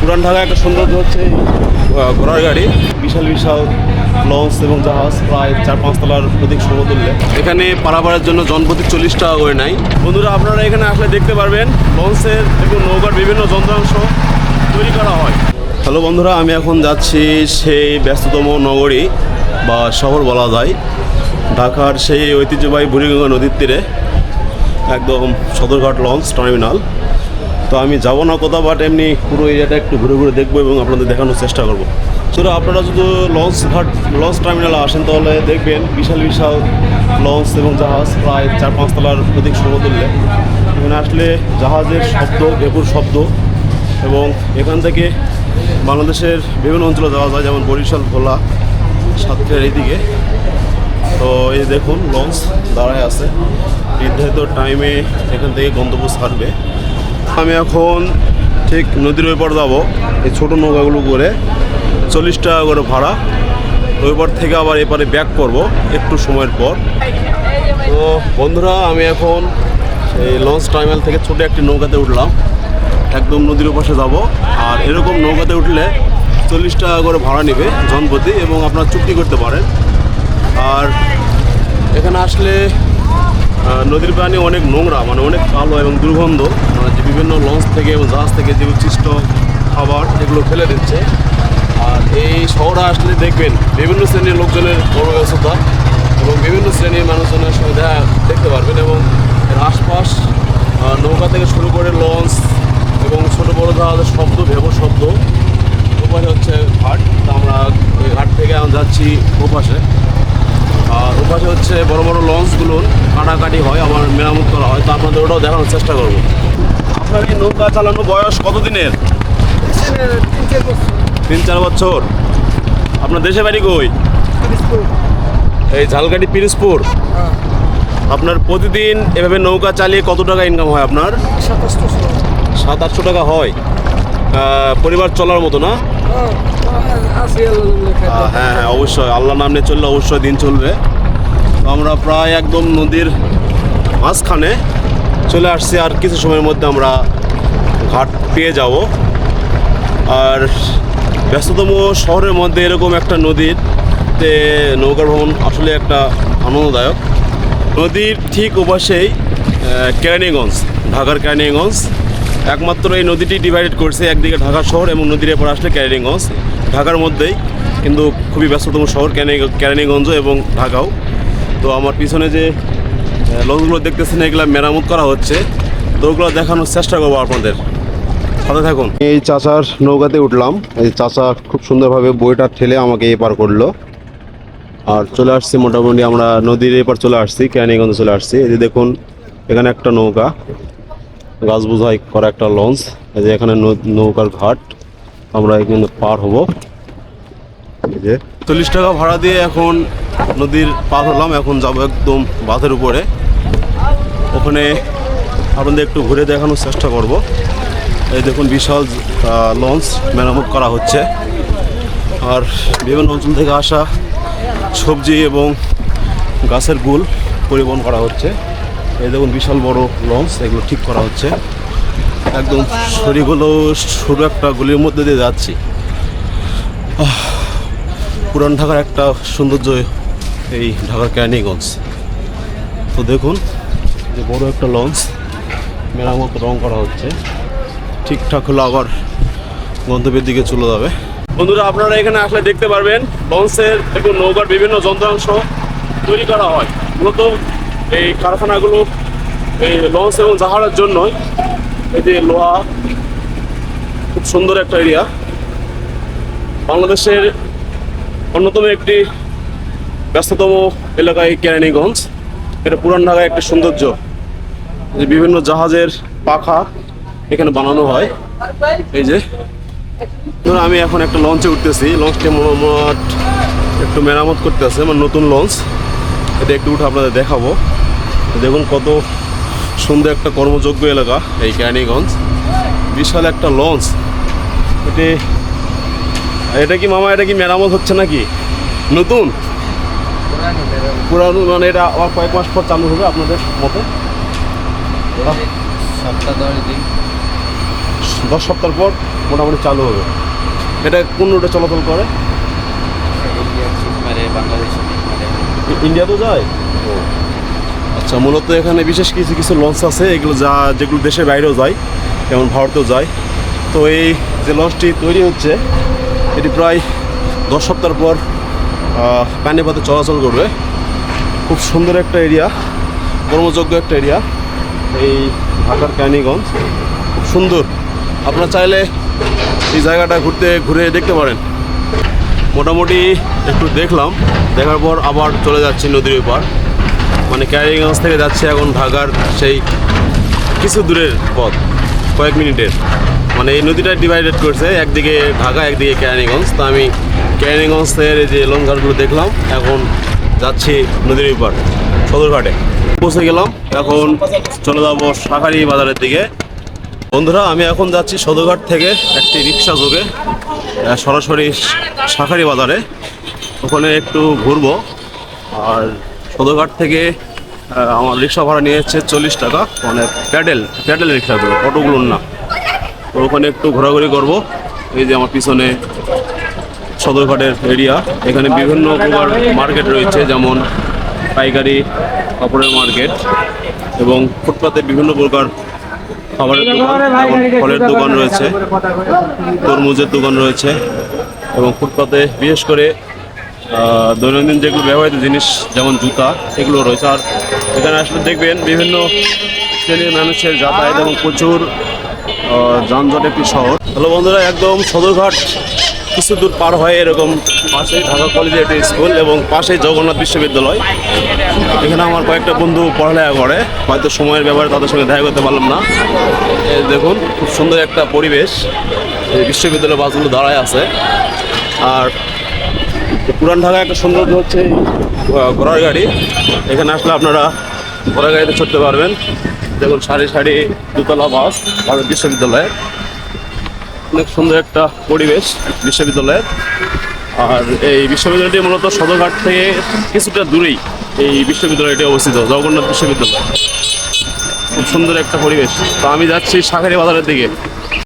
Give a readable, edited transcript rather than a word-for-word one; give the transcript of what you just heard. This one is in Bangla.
পুরান ঢাকায় একটা সৌন্দর্য হচ্ছে ঘোড়ার গাড়ি, বিশাল বিশাল লঞ্চ এবং জাহাজ, প্রায় 4-5 তলার অধিক সমতুল্যে। এখানে পারাপারের জন্য জনপ্রতি 40 টাকা করে নেয়। বন্ধুরা, আপনারা এখানে আসলে দেখতে পারবেন লঞ্চের এবং নৌকার বিভিন্ন যন্ত্রাংশ তৈরি করা হয়। হ্যালো বন্ধুরা, আমি এখন যাচ্ছি সেই ব্যস্ততম নগরী বা শহর বলা যায়, ঢাকার সেই ঐতিহ্যবাহী বুড়িগঙ্গা নদীর তীরে, একদম সদরঘাট লঞ্চ টার্মিনাল। তো আমি যাবো না কোথাও, বাট এমনি পুরো এরিয়াটা একটু ঘুরে ঘুরে দেখবো এবং আপনাদের দেখানোর চেষ্টা করবো। তো আপনারা যদি লঞ্চ টার্মিনালে আসেন তাহলে দেখবেন বিশাল বিশাল লঞ্চ এবং জাহাজ, প্রায় 4-5 তলার অধিক সমতুল্যে। এখানে আসলে জাহাজের শব্দ, ভেপুর শব্দ, এবং এখান থেকে বাংলাদেশের বিভিন্ন অঞ্চলে যাওয়া যায়, যেমন বরিশাল, ভোলা, সাতক্ষীরার এইদিকে। তো এই দেখুন লঞ্চ দাঁড়ায় আছে, নির্ধারিত টাইমে এখান থেকে গন্তব্য ছাড়বে। আমি এখন ঠিক নদীর ওই পার যাবো, এই ছোটো নৌকাগুলো করে 40 টাকা করে ভাড়া। ওই পার থেকে আবার এপারে ব্যাক করব একটু সময়ের পর। তো বন্ধুরা, আমি এখন এই লঞ্চ টার্মিনাল থেকে ছোটো একটি নৌকাতে উঠলাম, একদম নদীর ওপাশে যাব। আর এরকম নৌকাতে উঠলে 40 টাকা করে ভাড়া নেবে জনপ্রতি, এবং আপনারা চুক্তি করতে পারেন। আর এখানে আসলে নদীর পানি অনেক নোংরা, মানে অনেক কালো এবং দুর্গন্ধ, যে বিভিন্ন লঞ্চ থেকে এবং জাহাজ থেকে যে উচ্ছিষ্ট খাবার এগুলো ফেলে দিচ্ছে। আর এই শহরে আসলে দেখবেন বিভিন্ন শ্রেণীর লোকজনের কর্মব্যস্ততা এবং বিভিন্ন শ্রেণীর মানুষজনের সঙ্গে দেখতে পারবেন। এবং এর আশপাশ নৌকা থেকে শুরু করে লঞ্চ এবং ছোটো বড়ো জাহাজের শব্দ, ভেবর শব্দ। ওপাশে হচ্ছে ঘাট, তা আমরা ওই ঘাট থেকে যাচ্ছি ওপাশে। আর ওপাশে হচ্ছে বড় বড় লঞ্চগুলোর কাটাকাটি হয়, আমার মেরামত করা হয়। তো আপনাদের ওটাও দেখানোর চেষ্টা করব। আপনার এই নৌকা চালানো বয়স কতদিনের? 3-4 বছর। আপনার দেশে বাড়ি কই? এই ঝালকাঠি, পিরোজপুর। আপনার প্রতিদিন এভাবে নৌকা চালিয়ে কত টাকা ইনকাম হয় আপনার? 700-800 টাকা হয়। পরিবার চলার মতো না? হ্যাঁ হ্যাঁ, অবশ্যই আল্লাহর নাম নিয়ে চললে অবশ্যই দিন চলবে। তো আমরা প্রায় একদম নদীর মাঝখানে চলে আসছি, আর কিছু সময়ের মধ্যে আমরা ঘাট পেয়ে যাব। আর ব্যস্ততম শহরের মধ্যে এরকম একটা নদীতে নৌকা ভ্রমণ আসলে একটা আনন্দদায়ক। নদীর ঠিক ওপাশেই কেরানীগঞ্জ, ঢাকার কেরানীগঞ্জ। একমাত্র এই নদীটি ডিভাইডেড করছে, একদিকে ঢাকা শহর এবং নদীর এপারে আসলে কেরানীগঞ্জ। ঢাকার মধ্যেই, কিন্তু খুবই ব্যস্ততম শহর কেরানীগঞ্জ এবং ঢাকাও। তো আমার পিছনে যে লঞ্চগুলো দেখতেছেন, এগুলো মেরামত করা হচ্ছে। তো ওগুলো দেখানোর চেষ্টা করবো আপনাদের, সাথে থাকুন। এই চাচার নৌকাতে উঠলাম, এই চাচা খুব সুন্দরভাবে বইটা ঠেলে আমাকে এপার করলো। আর চলে আসছি মোটামুটি আমরা নদীর এপার চলে আসছি, কেরানীগঞ্জে চলে আসছি। এই যে দেখুন, এখানে একটা নৌকা, গাছ বোঝাই করা একটা লঞ্চ। এই যে এখানে নৌকার ঘাট, আমরা এখানে পার হব। এই যে 40 টাকা ভাড়া দিয়ে এখন নদীর পার হলাম। এখন যাব একদম বাঁধের উপরে, ওখানে আপনাদের একটু ঘুরে দেখানোর চেষ্টা করব। এই দেখুন বিশাল লঞ্চ মেরামত করা হচ্ছে, আর বিভিন্ন অঞ্চল থেকে আসা সবজি এবং গাছের গুল পরিবহন করা হচ্ছে। এই দেখুন বিশাল বড় লঞ্চ, এগুলো ঠিক করা হচ্ছে। একদম সরিগুলো সরু একটা গলির মধ্যে দিয়ে যাচ্ছি। পুরান ঢাকার একটা সৌন্দর্য এই ঢাকার কেরানীগঞ্জ। তো দেখুন, যে বড় একটা লঞ্চ মেরামত রং করা হচ্ছে, ঠিকঠাক হলো আবার গন্তব্যের দিকে চলে যাবে। বন্ধুরা, আপনারা এখানে আসলে দেখতে পারবেন লঞ্চের এবং নৌকার বিভিন্ন যন্ত্রাংশ তৈরি করা হয়। মূলত এই কারখানাগুলো এই লঞ্চ এবং জাহাজের জন্যই। এই যে লোহা, খুব সুন্দর একটা এরিয়া, বাংলাদেশের অন্যতম একটি ব্যস্ততম এলাকায় কেরানীগঞ্জ। এটা পুরান ঢাকায় একটি সৌন্দর্য, যে বিভিন্ন জাহাজের পাখা এখানে বানানো হয়। এই যে ধরুন, আমি এখন একটা লঞ্চে উঠতেছি, লঞ্চটি মোহাম্মদ একটু মেরামত করতেছে, মানে নতুন লঞ্চ। এটা একটু উঠে আপনাদের দেখাবো। দেখুন কত সুন্দর একটা কর্মযোগ্য এলাকা এই কেরানীগঞ্জ, বিশাল একটা লঞ্চ। এটা কি মামা, এটা কি মেরামত হচ্ছে নাকি নতুন? পুরানো, মানে এটা আবার কয়েক মাস পর চালু হবে আপনাদের মতে? 10 সপ্তাহ পর মোটামুটি চালু হবে। এটা কোন রুটে চলাচল করে? ইন্ডিয়া তো যায়। আচ্ছা, মূলত এখানে বিশেষ কিছু কিছু লঞ্চ আছে এগুলো যেগুলো দেশের বাইরেও যায়, যেমন ভারতেও যায়। তো এই যে লঞ্চটি তৈরি হচ্ছে এটি প্রায় 10 সপ্তাহ পর পানিপথে চলাচল করবে। খুব সুন্দর একটা এরিয়া, কর্মযোগ্য একটা এরিয়া এই ঢাকার কেরানীগঞ্জ, খুব সুন্দর। আপনারা চাইলে এই জায়গাটা ঘুরে দেখতে পারেন। মোটামুটি একটু দেখলাম, দেখার পর আবার চলে যাচ্ছি নদীর ওই পার, মানে কেরানীগঞ্জ থেকে যাচ্ছে এখন ঢাকার সেই কিছু দূরের পথ, কয়েক মিনিটের। মানে এই নদীটা ডিভাইডেড করছে, একদিকে ঢাকা একদিকে কেরানীগঞ্জ। তো আমি কেরানীগঞ্জের এই যে লঞ্চঘাটগুলো দেখলাম, এখন যাচ্ছি নদীর ওই পার সদরঘাটে পৌঁছে গেলাম। এখন চলে যাবো শাঁখারী বাজারের দিকে। বন্ধুরা, আমি এখন যাচ্ছি সদরঘাট থেকে একটি রিক্সা যোগে সরাসরি শাঁখারী বাজারে, ওখানে একটু ঘুরবো। আর সদরঘাট থেকে আমার রিক্সা ভাড়া নিয়েছে 40 টাকা, মানে প্যাডেল রিক্সাগুলো, অটোগুলো না। তো ওখানে একটু ঘোরাঘুরি করব। এই যে আমার পিছনে সদরঘাটের এরিয়া, এখানে বিভিন্ন প্রকার মার্কেট রয়েছে, যেমন পাইকারি কাপড়ের মার্কেট এবং ফুটপাতে বিভিন্ন প্রকার খাবারের দোকান, যেমন ফলের দোকান রয়েছে, তরমুজের দোকান রয়েছে এবং ফুটপাতে বিশেষ করে দৈনন্দিন যেগুলো ব্যবহৃত জিনিস যেমন জুতা এগুলো রয়েছে। আর এখানে আসলে দেখবেন বিভিন্ন শ্রেণীর মানুষের যাতায়াত এবং প্রচুর যানজট একটি শহর। হ্যালো বন্ধুরা, একদম সদরঘাট কিছু দূর পার হয় এরকম পাশে ঢাকা কলেজে একটি স্কুল এবং পাশেই জগন্নাথ বিশ্ববিদ্যালয়। এখানে আমার কয়েকটা বন্ধু পড়ালেখা করে, হয়তো সময়ের ব্যাপারে তাদের সঙ্গে দেখা করতে পারলাম না। দেখুন খুব সুন্দর একটা পরিবেশ, এই বিশ্ববিদ্যালয় বাসগুলো দাঁড়ায় আছে। আর পুরান ঢাকায় একটা সৌন্দর্য হচ্ছে ঘোড়ার গাড়ি। এখানে আসলে আপনারা ঘোড়ার গাড়িতে চড়তে পারবেন। দেখুন সারি সারি দুতলা বাস ভারত বিশ্ববিদ্যালয়ের, অনেক সুন্দর একটা পরিবেশ বিশ্ববিদ্যালয়ের। আর এই বিশ্ববিদ্যালয়টি মূলত সদরঘাট থেকে কিছুটা দূরেই এই বিশ্ববিদ্যালয়টি অবস্থিত, জগন্নাথ বিশ্ববিদ্যালয়। খুব সুন্দর একটা পরিবেশ। তো আমি যাচ্ছি শাঁখারী বাজারের দিকে।